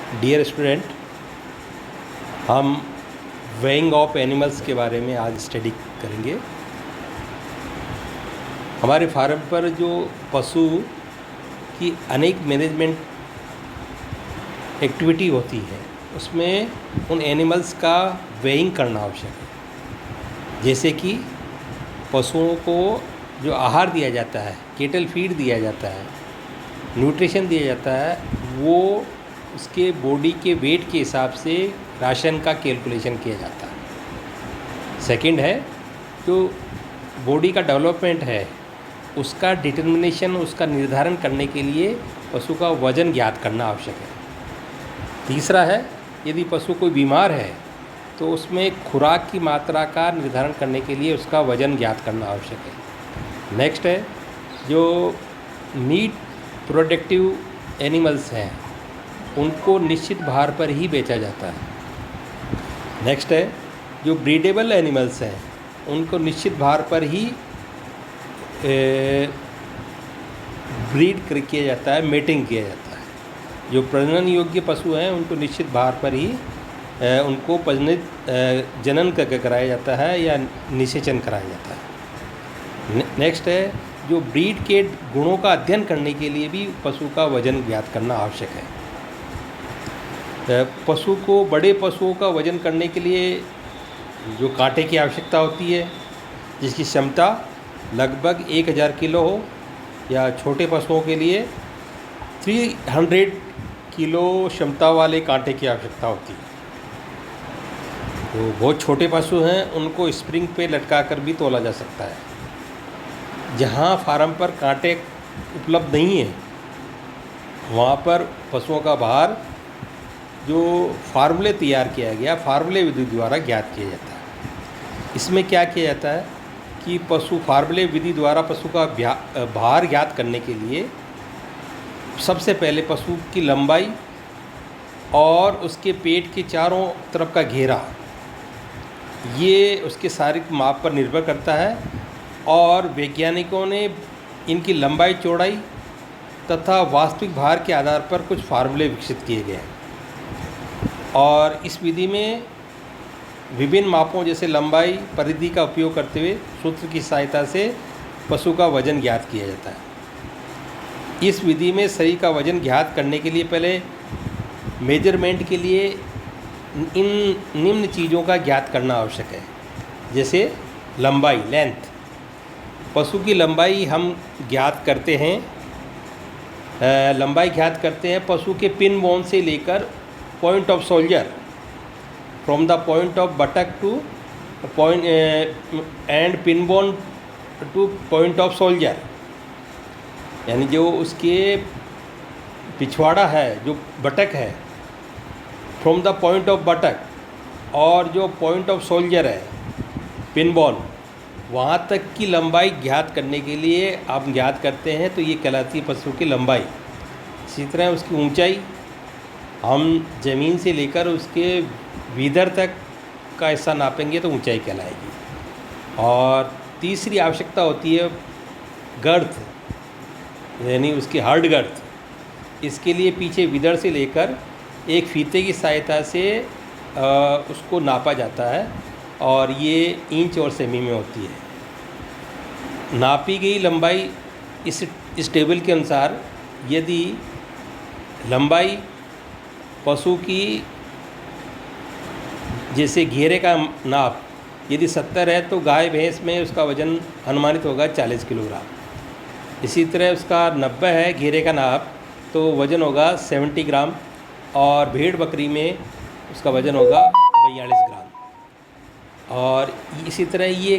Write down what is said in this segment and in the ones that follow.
Dear student, हम weighing of animals के बारे में आज स्टडी करेंगे। हमारे फार्म पर जो पशु की अनेक मैनेजमेंट एक्टिविटी होती है उसमें उन एनिमल्स का वेइंग करना आवश्यक है। जैसे कि पशुओं को जो आहार दिया जाता है, केटल फीड दिया जाता है, न्यूट्रिशन दिया जाता है, वो उसके बॉडी के वेट के हिसाब से राशन का कैलकुलेशन किया जाता है। सेकंड है जो बॉडी का डेवलपमेंट है उसका डिटर्मिनेशन, उसका निर्धारण करने के लिए पशु का वज़न ज्ञात करना आवश्यक है। तीसरा है यदि पशु कोई बीमार है तो उसमें खुराक की मात्रा का निर्धारण करने के लिए उसका वज़न ज्ञात करना आवश्यक है। नेक्स्ट है जो मीट प्रोडक्टिव एनिमल्स हैं उनको निश्चित भार पर ही बेचा जाता है। नेक्स्ट है जो ब्रीडेबल एनिमल्स हैं उनको निश्चित भार पर ही ब्रीड किया जाता है, मेटिंग किया जाता है। जो प्रजनन योग्य पशु हैं उनको निश्चित भार पर ही उनको जनन कराया जाता है या निषेचन कराया जाता है। नेक्स्ट है जो ब्रीड के गुणों का अध्ययन करने के लिए भी पशु का वज़न ज्ञात करना आवश्यक है। पशु को, बड़े पशुओं का वज़न करने के लिए जो कांटे की आवश्यकता होती है जिसकी क्षमता लगभग 1000 किलो हो, या छोटे पशुओं के लिए 300 किलो क्षमता वाले कांटे की आवश्यकता होती है। तो बहुत छोटे पशु हैं उनको स्प्रिंग पे लटकाकर भी तोला जा सकता है। जहाँ फार्म पर कांटे उपलब्ध नहीं है वहाँ पर पशुओं का भार जो फार्मूले तैयार किया गया, फार्मूले विधि द्वारा ज्ञात किया जाता है। इसमें क्या किया जाता है कि फार्मूले विधि द्वारा पशु का भार ज्ञात करने के लिए सबसे पहले पशु की लंबाई और उसके पेट के चारों तरफ का घेरा, ये उसके शारीरिक माप पर निर्भर करता है। और वैज्ञानिकों ने इनकी लंबाई, चौड़ाई तथा वास्तविक भार के आधार पर कुछ फार्मूले विकसित किए गए हैं। और इस विधि में विभिन्न मापों जैसे लंबाई, परिधि का उपयोग करते हुए सूत्र की सहायता से पशु का वज़न ज्ञात किया जाता है। इस विधि में शरीर का वज़न ज्ञात करने के लिए पहले मेजरमेंट के लिए इन निम्न चीज़ों का ज्ञात करना आवश्यक है। जैसे लंबाई, लेंथ। पशु की लंबाई हम ज्ञात करते हैं, पशु के पिन बोन से लेकर point of soldier, from the point of बटक two point and pin bone two point of soldier, यानी जो उसके पिछवाड़ा है, जो बटक है, फ्रॉम द पॉइंट ऑफ बटक, और जो पॉइंट ऑफ सोल्जर है, पिन बोन, वहाँ तक की लंबाई ज्ञात करने के लिए आप ज्ञात करते हैं तो ये कहलाती है पशु की लंबाई। इसी तरह उसकी ऊंचाई हम ज़मीन से लेकर उसके भीतर तक का हिस्सा नापेंगे तो ऊंचाई कहलाएगी। और तीसरी आवश्यकता होती है गर्थ, यानी उसकी हार्ड गर्थ। इसके लिए पीछे विदर से लेकर एक फीते की सहायता से उसको नापा जाता है और ये इंच और सेमी में होती है। नापी गई लंबाई इस टेबल के अनुसार, यदि लंबाई पशु की, जैसे घेरे का नाप यदि 70 है तो गाय भैंस में उसका वज़न अनुमानित होगा 40 किलोग्राम। इसी तरह उसका 90 है घेरे का नाप तो वज़न होगा 70 ग्राम, और भेड़ बकरी में उसका वज़न होगा 42 ग्राम। और इसी तरह ये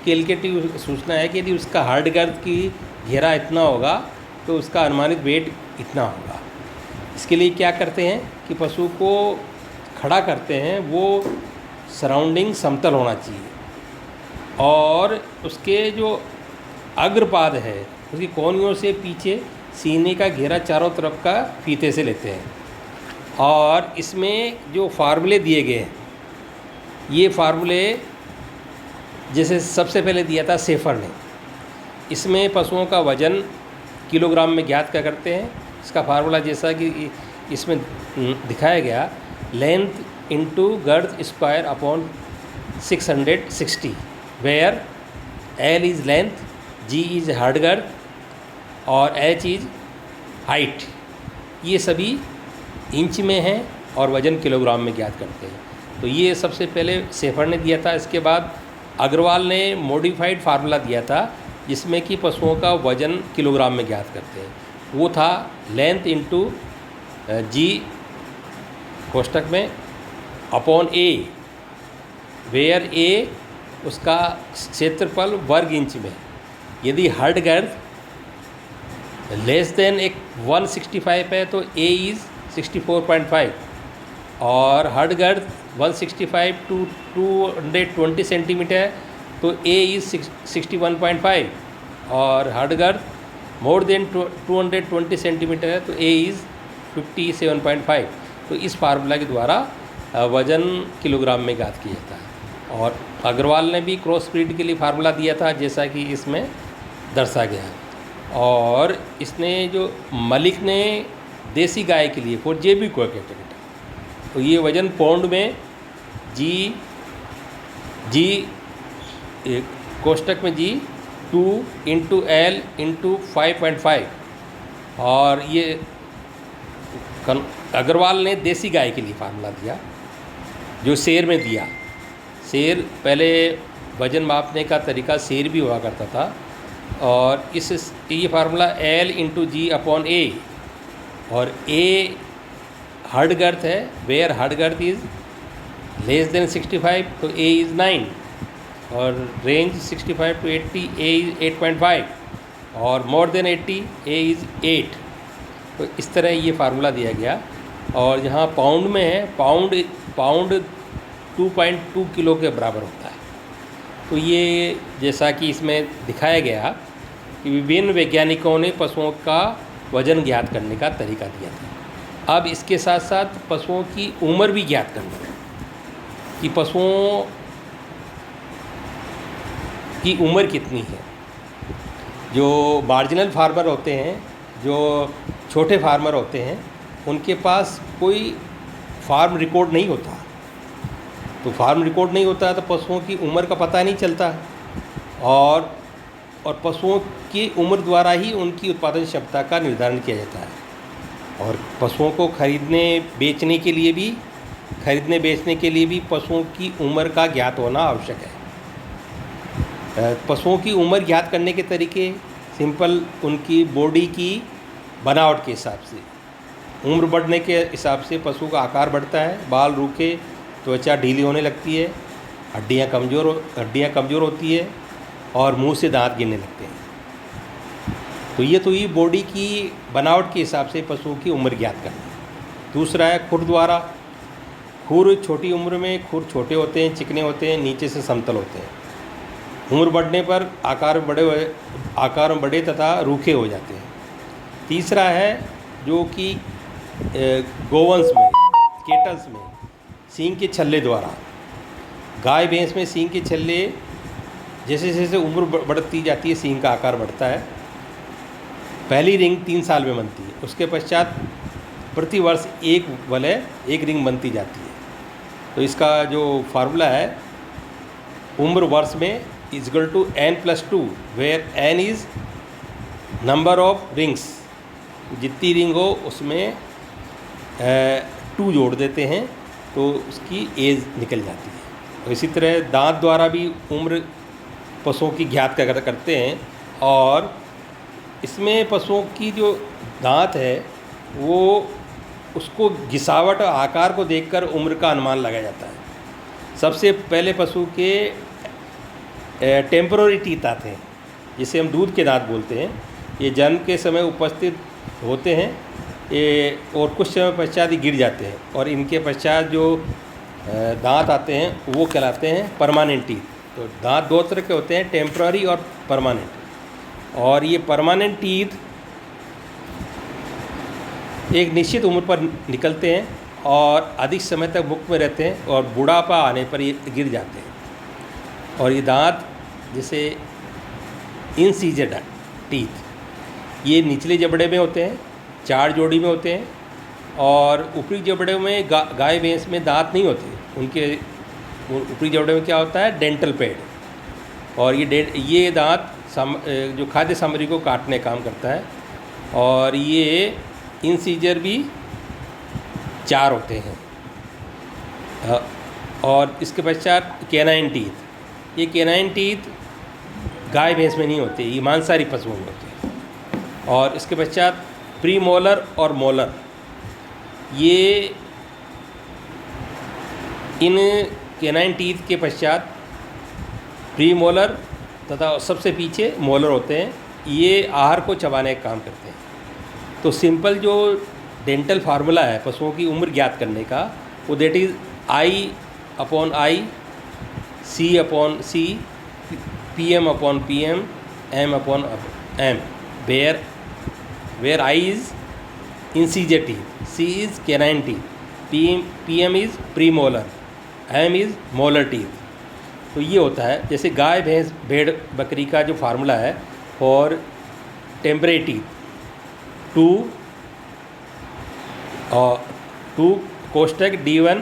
कैलकुलेटिव सूचना है कि यदि उसका हार्ड गर्थ की घेरा इतना होगा तो उसका अनुमानित वेट इतना होगा। इसके लिए क्या करते हैं कि पशु को खड़ा करते हैं, वो सराउंडिंग समतल होना चाहिए, और उसके जो अग्रपाद है उसकी कोहनियों से पीछे सीने का घेरा चारों तरफ का फीते से लेते हैं। और इसमें जो फार्मूले दिए गए हैं, ये फार्मूले जैसे सबसे पहले दिया था सेफर ने, इसमें पशुओं का वज़न किलोग्राम में ज्ञात करते हैं। इसका फार्मूला जैसा कि इसमें दिखाया गया length into girth square upon 660, where L is length, G is hard girth और एच इज़ हाइट। ये सभी इंच में हैं और वज़न किलोग्राम में ज्ञात करते हैं। तो ये सबसे पहले शेफर ने दिया था। इसके बाद अग्रवाल ने मॉडिफाइड फार्मूला दिया था जिसमें कि पशुओं का वज़न किलोग्राम में ज्ञात करते हैं। वो था लेंथ इंटू जी कोष्टक में अपॉन ए, वेयर ए उसका क्षेत्रफल वर्ग इंच में। यदि हार्ड गर्थ लेस देन 165 है तो ए इज़ 64.5 और हार्ड गर्थ 165 टू 220 सेंटीमीटर है तो ए इज़ 61.5 और hard girth more than 220 centimeter है तो ए इज़ 57.5। तो इस फार्मूला के द्वारा वज़न किलोग्राम में ज्ञात किया जाता है। और अग्रवाल ने भी क्रॉस ब्रीड के लिए फार्मूला दिया था जैसा कि इसमें दर्शा गया है। और इसने जो मलिक ने देसी गाय के लिए फॉर जे बी कोएफिशिएंट, तो ये वज़न पाउंड में जी कोष्टक में जी 2 इंटू एल इंटू 5.5 और ये अग्रवाल ने देसी गाय के लिए फार्मूला दिया जो शेर में दिया। शेर पहले वज़न मापने का तरीका शेर भी हुआ करता था और ये formula L into G upon A और ए हार्ड गर्थ है, where hard girth is less than 65 तो ए इज़ 9 और रेंज 65 टू 80 ए इज़ 8.5 और मोर देन 80 ए इज़ 8। तो इस तरह ये फार्मूला दिया गया। और यहाँ पाउंड में है, पाउंड 2.2 किलो के बराबर होता है। तो ये जैसा कि इसमें दिखाया गया कि विभिन्न वैज्ञानिकों ने पशुओं का वज़न ज्ञात करने का तरीका दिया था। अब इसके साथ साथ पशुओं की उम्र भी ज्ञात करनी है कि पशुओं की उम्र कितनी है। जो मार्जिनल फार्मर होते हैं, जो छोटे फार्मर होते हैं, उनके पास कोई फार्म रिकॉर्ड नहीं होता। तो फार्म रिकॉर्ड नहीं होता तो पशुओं की उम्र का पता नहीं चलता और पशुओं की उम्र द्वारा ही उनकी उत्पादन क्षमता का निर्धारण किया जाता है। और पशुओं को खरीदने बेचने के लिए भी पशुओं की उम्र का ज्ञात होना आवश्यक है। पशुओं की उम्र ज्ञात करने के तरीके सिंपल, उनकी बॉडी की बनावट के हिसाब से, उम्र बढ़ने के हिसाब से पशु का आकार बढ़ता है, बाल रूखे, त्वचा ढीली होने लगती है, हड्डियाँ कमज़ोर होती है और मुंह से दांत गिरने लगते हैं। तो ये बॉडी की बनावट के हिसाब से पशुओं की उम्र ज्ञात करना। दूसरा है खुर द्वारा। खुर छोटी उम्र में खुर छोटे होते हैं, चिकने होते हैं, नीचे से समतल होते हैं। उम्र बढ़ने पर आकार में बड़े तथा रूखे हो जाते हैं। तीसरा है जो कि गोवंश में, केटल्स में सींग के छल्ले द्वारा, गाय भैंस में सींग के छल्ले जैसे जैसे उम्र बढ़ती जाती है सींग का आकार बढ़ता है। पहली रिंग 3 साल में बनती है, उसके पश्चात प्रति वर्ष एक रिंग बनती जाती है। तो इसका जो फार्मूला है उम्र वर्ष में equal to n+2 where n is number of rings. जितनी रिंग हो उसमें 2 जोड़ देते हैं तो उसकी एज निकल जाती है। और इसी तरह दांत द्वारा भी उम्र पशुओं की ज्ञात करते हैं। और इसमें पशुओं की जो दांत है वो उसको घिसावट और आकार को देखकर उम्र का अनुमान लगाया जाता है। सबसे पहले पशु के टेम्पररी टीथ आते हैं जिसे हम दूध के दांत बोलते हैं। ये जन्म के समय उपस्थित होते हैं और कुछ समय पश्चात ही गिर जाते हैं और इनके पश्चात जो दांत आते हैं वो कहलाते हैं परमानेंट टीथ। तो दांत 2 तरह के होते हैं, टेम्पररी और परमानेंट। और ये परमानेंट टीथ एक निश्चित उम्र पर निकलते हैं और अधिक समय तक मुख में रहते हैं और बुढ़ापा आने पर ये गिर जाते हैं। और ये दांत जैसे इनसीजर टीथ ये निचले जबड़े में होते हैं, 4 जोड़ी में होते हैं और ऊपरी जबड़े में गाय भैंस में दांत नहीं होते, उनके ऊपरी जबड़े में क्या होता है, डेंटल पैड। और ये दांत जो खाद्य सामग्री को काटने काम करता है। और ये इंसीजर भी 4 होते हैं। और इसके पश्चात कैनाइन टीथ। ये कैनाइन टीथ गाय भैंस में नहीं होते, ये मांसाहारी पशुओं में होते हैं। और इसके पश्चात प्री मोलर और मोलर, ये इन कैनाइन टीथ के पश्चात प्री मोलर तथा सबसे पीछे मोलर होते हैं। ये आहार को चबाने का काम करते हैं। तो सिंपल जो डेंटल फार्मूला है पशुओं की उम्र ज्ञात करने का, वो that is I/I, C/C, PM/PM, M/M, where I is incisor teeth, C is canine teeth, PM is premolar, M is molar teeth। तो ये होता है, जैसे गाय भैंस भेड़ बकरी का जो फार्मूला है for temporary teeth 2 कोष्टक D1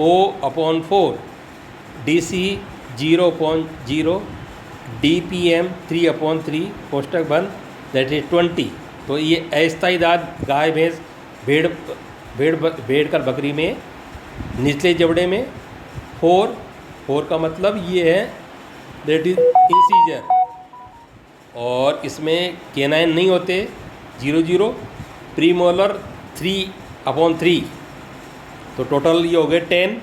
O/4 DC 0/0 DPM 3/3 कोष्टक बंद, दैट इज 20। तो ये अस्थायी दांत गाय भैंस भेड़ कर बकरी में निचले जबड़े में 4 का मतलब ये है दैट इज इंसीजर। और इसमें कैनाइन नहीं होते, 0/0, प्रीमोलर 3/3। तो टोटल ये हो गए 10।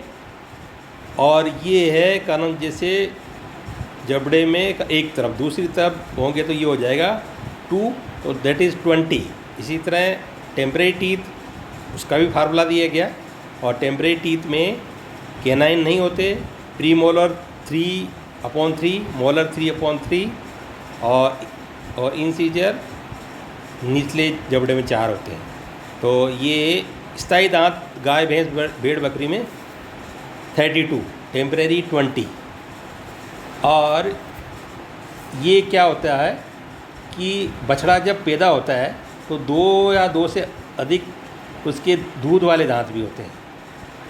और ये है कानून, जैसे जबड़े में एक तरफ दूसरी तरफ होंगे तो ये हो जाएगा 2, तो दैट इज़ 20। इसी तरह टेम्परेरी टीथ उसका भी फार्मूला दिया गया। और टेम्परेरी टीथ में कैनाइन नहीं होते, प्रीमोलर 3/3, मोलर 3/3 और इंसीजर निचले जबड़े में 4 होते हैं। तो ये स्थायी दांत गाय भैंस भेड़ बकरी में 32, टेम्परेरी 20। और ये क्या होता है कि बछड़ा जब पैदा होता है तो 2 या 2 से अधिक उसके दूध वाले दांत भी होते हैं।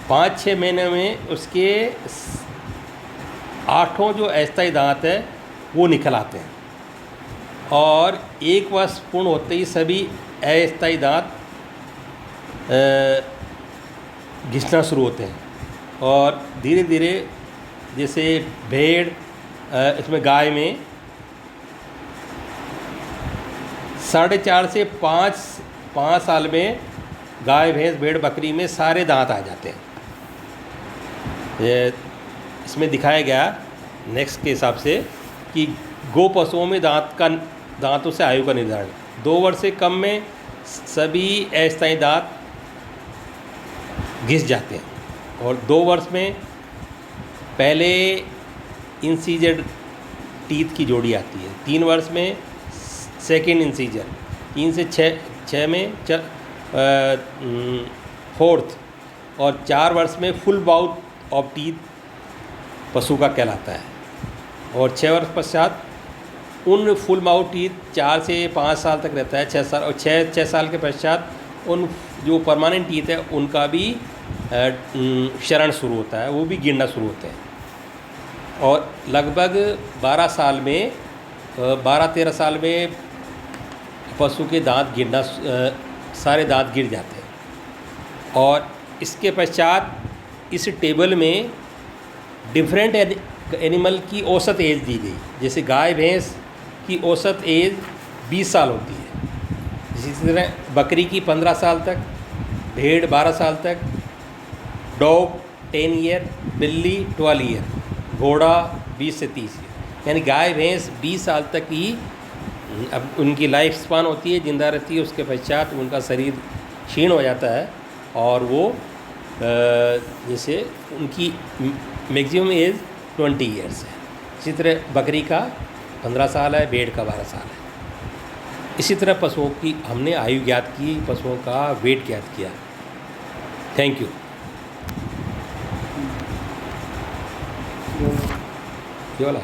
5-6 महीने में उसके 8 जो अस्थायी दांत है वो निकल आते हैं। और 1 वर्ष पूर्ण होते ही सभी अस्थायी दांत घिसना शुरू होते हैं। और धीरे धीरे जैसे भेड़ इसमें गाय में 4.5 से 5 साल में गाय भैंस भेड़ बकरी में सारे दांत आ जाते हैं। इसमें दिखाया गया नेक्स्ट के हिसाब से कि गो पशुओं में दांतों से आयु का निर्धारण 2 वर्ष से कम में सभी अस्थायी दांत घिस जाते हैं। और 2 वर्ष में पहले इंसीजर टीथ की जोड़ी आती है, 3 वर्ष में सेकेंड इंसीजर, 3 से 6 में 4th, और 4 वर्ष में फुल बाउथ ऑफ टीथ पशु का कहलाता है। और 6 वर्ष पश्चात उन फुल माउथ टीथ 4 से 5 साल तक रहता है, 6 साल। और 6 साल के पश्चात उन जो परमानेंट टीथ है उनका भी क्षरण शुरू होता है, वो भी गिरना शुरू होते हैं। और लगभग 12-13 साल में पशु के दांत गिरना, सारे दांत गिर जाते हैं। और इसके पश्चात इस टेबल में डिफरेंट एनिमल की औसत एज दी गई। जैसे गाय भैंस की औसत एज 20 साल होती है, इसी तरह बकरी की 15 साल तक, भेड़ 12 साल तक, डॉग 10 ईयर, बिल्ली 12 ईयर, घोड़ा 20 से 30 ईयर। यानी गाय भैंस 20 साल तक ही अब उनकी लाइफ स्पान होती है, ज़िंदा रहती है। उसके पश्चात उनका शरीर क्षीण हो जाता है और वो जैसे उनकी मैक्सिमम एज 20 ईयर्स है। इसी तरह बकरी का 15 साल है, भेड़ का 12 साल है। इसी तरह पशुओं की हमने आयु ज्ञात की, पशुओं का वेट ज्ञात किया। Thank you. ये वाला